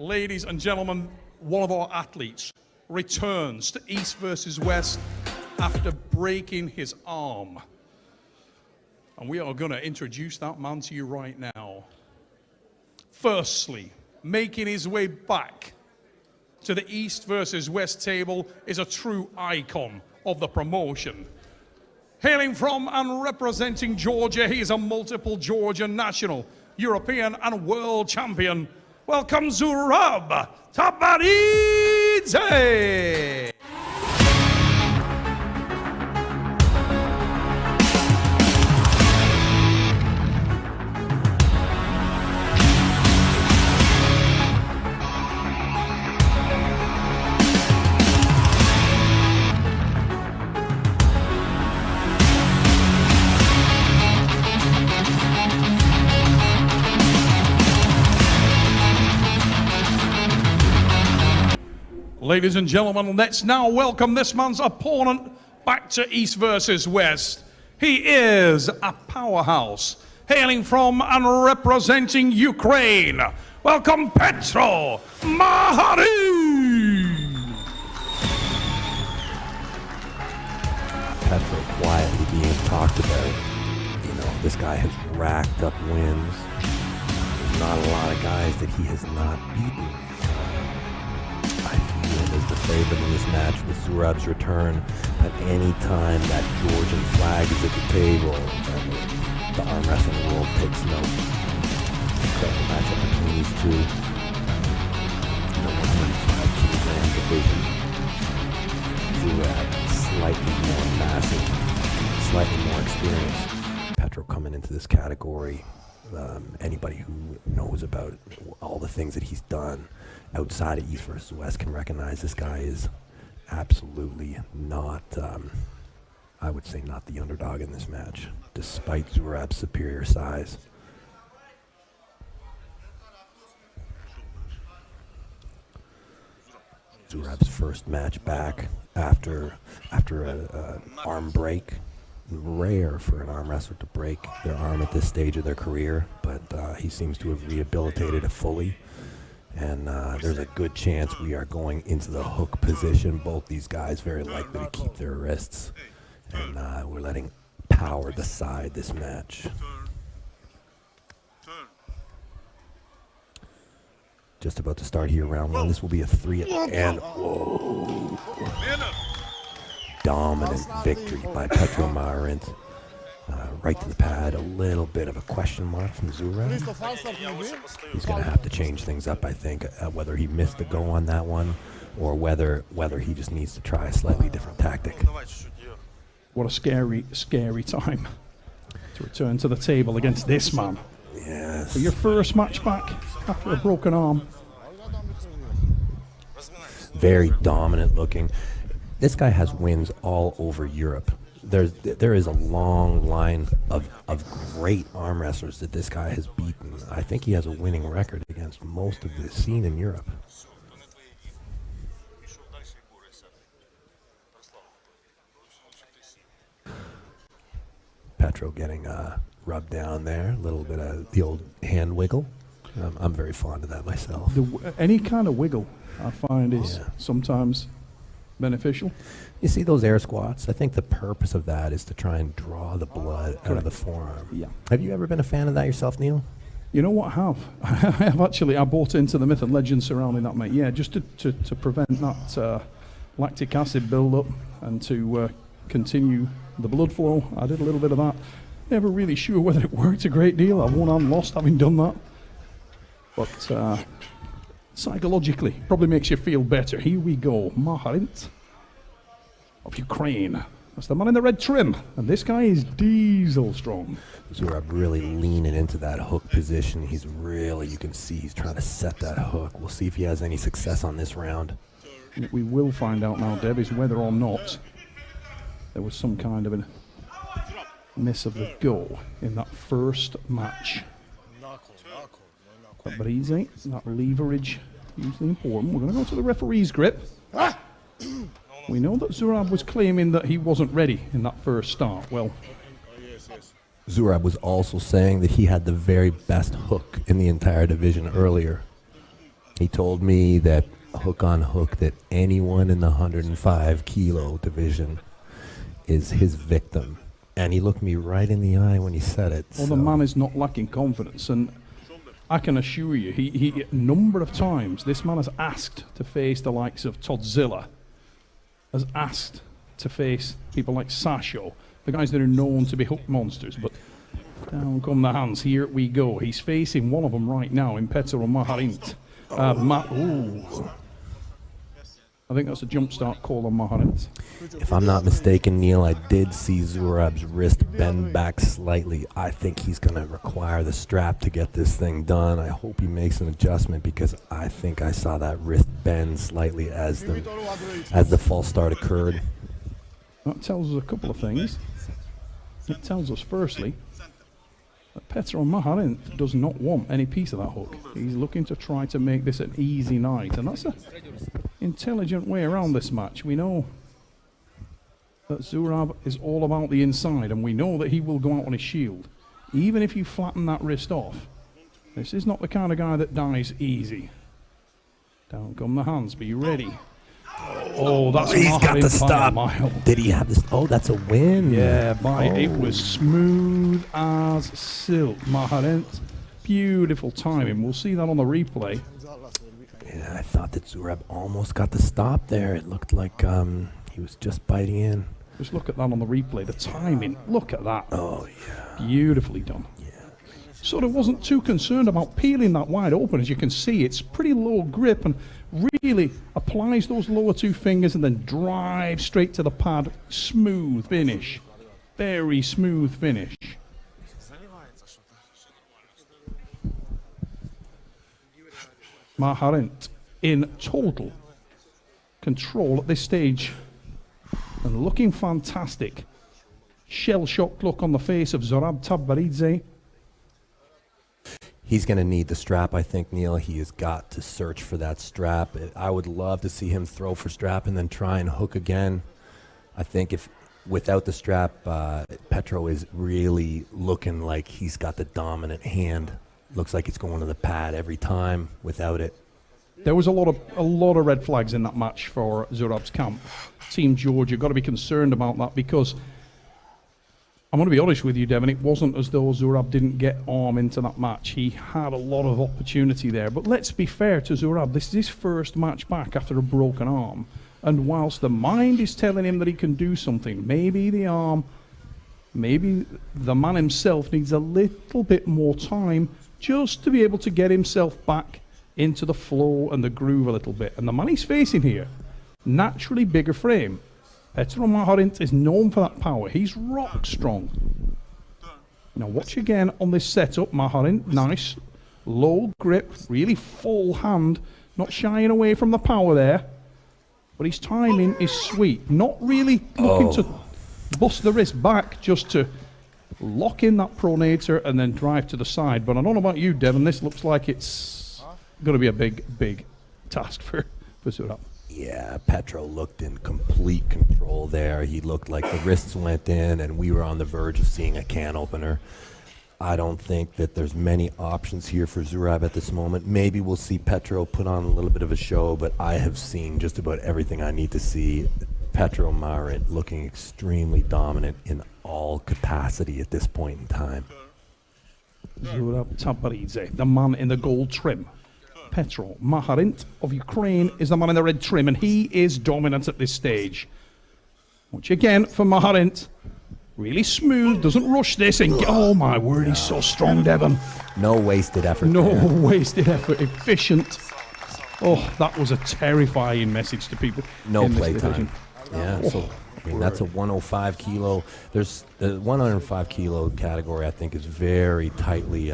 Ladies and gentlemen, one of our athletes returns to East versus West after breaking his arm. And we are going to introduce that man to you right now. Firstly, making his way back to the East versus West table is a true icon of the promotion. Hailing from and representing Georgia, he is a multiple Georgian national, European and world champion. Welcome, ZURAB TAVBERIDZE! Ladies and gentlemen, let's now welcome this man's opponent back to East versus West. He is a powerhouse, hailing from and representing Ukraine. Welcome, PETRO MARHARINT! PETRO quietly being talked about. You know, this guy has racked up wins. There's not a lot of guys that he has not beaten. Is the favorite in this match with ZURAB's return. At any time that Georgian flag is at the table, the arm wrestling world takes note. Incredible matchup between these two. In the 105 kilogram division, ZURAB slightly more massive, slightly more experienced. PETRO coming into this category. Anybody who knows about all the things that he's done outside of East versus West can recognize this guy is absolutely not, I would say, not the underdog in this match, despite ZURAB's superior size. ZURAB's first match back after an arm break. Rare for an arm wrestler to break their arm at this stage of their career, but he seems to have rehabilitated it fully. And there's a good chance we are going into the hook position. Both these guys very likely to keep their wrists. And we're letting power decide this match. Just about to start here, round one. This will be a 3 at the end. Whoa. Dominant victory by PETRO MARHARINT. Right to the pad, a little bit of a question mark from ZURAB. He's going to have to change things up, I think, whether he missed the go on that one or whether he just needs to try a slightly different tactic. What a scary, scary time to return to the table against this man. Yes. For your first match back after a broken arm. Very dominant looking. This guy has wins all over Europe. There is a long line of great arm wrestlers that this guy has beaten. I think he has a winning record against most of the scene in Europe. PETRO getting rubbed down there, a little bit of the old hand wiggle. I'm very fond of that myself. Any kind of wiggle I find is sometimes beneficial. You see those air squats? I think the purpose of that is to try and draw the blood out of the forearm. Yeah. Have you ever been a fan of that yourself, Neil? You know what, I have. I have actually. I bought into the myth and legend surrounding that, mate. Yeah, just to prevent that lactic acid build-up and to continue the blood flow. I did a little bit of that. Never really sure whether it worked a great deal. I won and lost having done that. But psychologically, probably makes you feel better. Here we go. MARHARINT of Ukraine. That's the man in the red trim. And this guy is diesel strong. ZURAB really leaning into that hook position. He's really, you can see he's trying to set that hook. We'll see if he has any success on this round. What we will find out now, Deb, is whether or not there was some kind of a miss of the go in that first match. But easy, that leverage, usually important. We're going to go to the referee's grip. We know that ZURAB was claiming that he wasn't ready in that first start. Well, ZURAB was also saying that he had the very best hook in the entire division earlier. He told me that hook on hook that anyone in the 105 kilo division is his victim. And he looked me right in the eye when he said it. Well, the man is not lacking confidence, and I can assure you, he a number of times, this man has asked to face the likes of Todzilla, has asked to face people like Sasho, the guys that are known to be hook monsters, but down come the hands, here we go. He's facing one of them right now in PETRO MARHARINT. I think that's a jump start call on MARHARINT. If I'm not mistaken, Neil, I did see ZURAB's wrist bend back slightly. I think he's going to require the strap to get this thing done. I hope he makes an adjustment because I think I saw that wrist bend slightly as the false start occurred. That tells us a couple of things. It tells us, firstly, that PETRO MARHARINT does not want any piece of that hook. He's looking to try to make this an easy night, and that's an intelligent way around this match. We know that ZURAB is all about the inside, and we know that he will go out on his shield. Even if you flatten that wrist off, this is not the kind of guy that dies easy. Down come the hands, be ready. Oh, that's he's got the stop. Mile. Did he have this? Oh, that's a win. Yeah, it was smooth as silk. MARHARINT, beautiful timing. We'll see that on the replay. Yeah, I thought that ZURAB almost got the stop there. It looked like he was just biting in. Just look at that on the replay. The timing. Look at that. Oh, yeah. Beautifully done. Yeah. Sort of wasn't too concerned about peeling that wide open. As you can see, it's pretty low grip and really applies those lower two fingers and then drives straight to the pad. Smooth finish. Very smooth finish. MARHARINT in total control at this stage and looking fantastic. Shell-shocked look on the face of ZURAB TAVBERIDZE. He's going to need the strap, I think, Neil. He has got to search for that strap. I would love to see him throw for strap and then try and hook again. I think if without the strap, PETRO is really looking like he's got the dominant hand. Looks like it's going to the pad every time without it. There was a lot of red flags in that match for ZURAB's camp. Team Georgia got to be concerned about that because I'm going to be honest with you, Devon, it wasn't as though ZURAB didn't get arm into that match. He had a lot of opportunity there. But let's be fair to ZURAB. This is his first match back after a broken arm. And whilst the mind is telling him that he can do something, maybe the arm, maybe the man himself needs a little bit more time just to be able to get himself back into the flow and the groove a little bit. And the man he's facing here, naturally bigger frame. PETRO MARHARINT is known for that power. He's rock strong. Now watch again on this setup. MARHARINT, nice. Low grip, really full hand. Not shying away from the power there. But his timing is sweet. Not really looking to bust the wrist back, just to lock in that pronator and then drive to the side. But I don't know about you, Devon. This looks like it's going to be a big task for ZURAB. Yeah, PETRO looked in complete control there. He looked like the wrists went in and we were on the verge of seeing a can opener. I don't think that there's many options here for ZURAB at this moment. Maybe we'll see PETRO put on a little bit of a show, but I have seen just about everything I need to see. PETRO MARHARINT looking extremely dominant in all capacity at this point in time. ZURAB TAVBERIDZE, the man in the gold trim. PETRO MARHARINT of Ukraine is the man in the red trim, and he is dominant at this stage. Watch again for MARHARINT. Really smooth, doesn't rush this, and oh my word, he's so strong, Devon. No wasted effort. No there. wasted effort, efficient. Oh, that was a terrifying message to people. No in this play division. time. Yeah, so I mean, that's a 105 kilo. There's the 105 kilo category, I think, is very tightly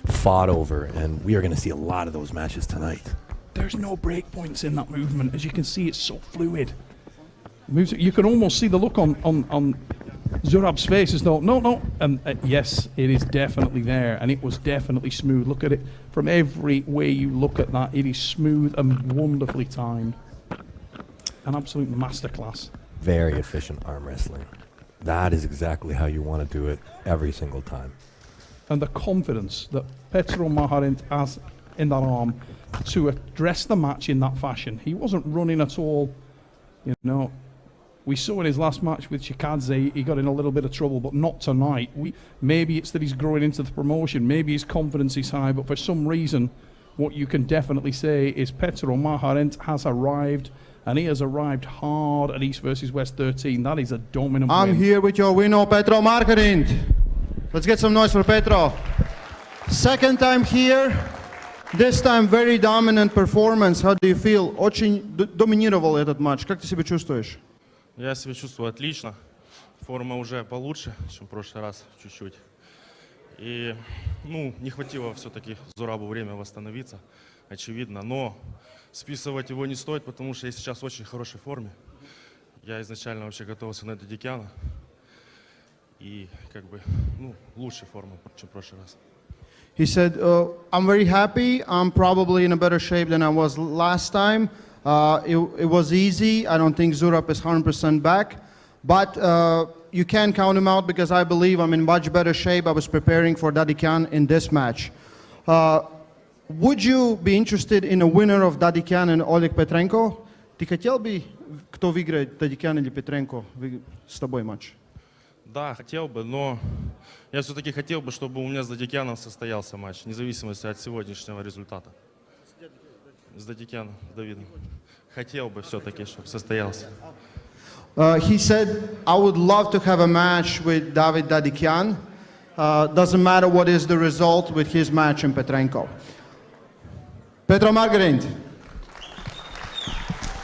fought over, and we are going to see a lot of those matches tonight. There's no break points in that movement. As you can see, it's so fluid. Moves. You can almost see the look on ZURAB's face as though, no. And yes, it is definitely there, and it was definitely smooth. Look at it. From every way you look at that, it is smooth and wonderfully timed. An absolute masterclass. Very efficient arm wrestling. That is exactly how you want to do it every single time. And the confidence that PETRO MARHARINT has in that arm to address the match in that fashion. He wasn't running at all, you know. We saw in his last match with Chikadze, he got in a little bit of trouble, but not tonight. Maybe it's that he's growing into the promotion, maybe his confidence is high, but for some reason, what you can definitely say is Petro MARHARINT has arrived, and he has arrived hard at East versus West 13. That is a dominant I'm win. here with your winner, Petro MARHARINT. Let's get some noise for Petro. Second time here, this time very dominant performance. How do you feel? Очень доминировал этот матч. Как ты себя чувствуешь? Я себя чувствую отлично. Форма уже получше, чем в прошлый раз, чуть-чуть. И, не хватило все-таки Зурабу время восстановиться, очевидно. Но списывать его не стоит, потому что я сейчас в очень хорошей форме. Я изначально вообще готовился на Дадикяна. И, лучшая форма, чем в прошлый раз. He said, I'm very happy. I'm probably in a better shape than I was last time. It was easy. I don't think ZURAB is 100% back. But you can't count him out because I believe I'm in much better shape. I was preparing for Dadikyan in this match. Would you be interested in a winner of Dadikyan and Oleg Petrenko? Ты хотел бы, кто выиграет, Dadikyan или Petrenko, с тобой матч? Да, хотел бы, но я все-таки хотел бы, чтобы у меня с Дадикяном состоялся матч, вне зависимости от сегодняшнего результата. С Дадикяном, с Давидом. Хотел бы все-таки, чтобы состоялся. He said, I would love to have a match with David Dadikyan. Doesn't matter what is the result with his match in Petrenko. Petro MARHARINT.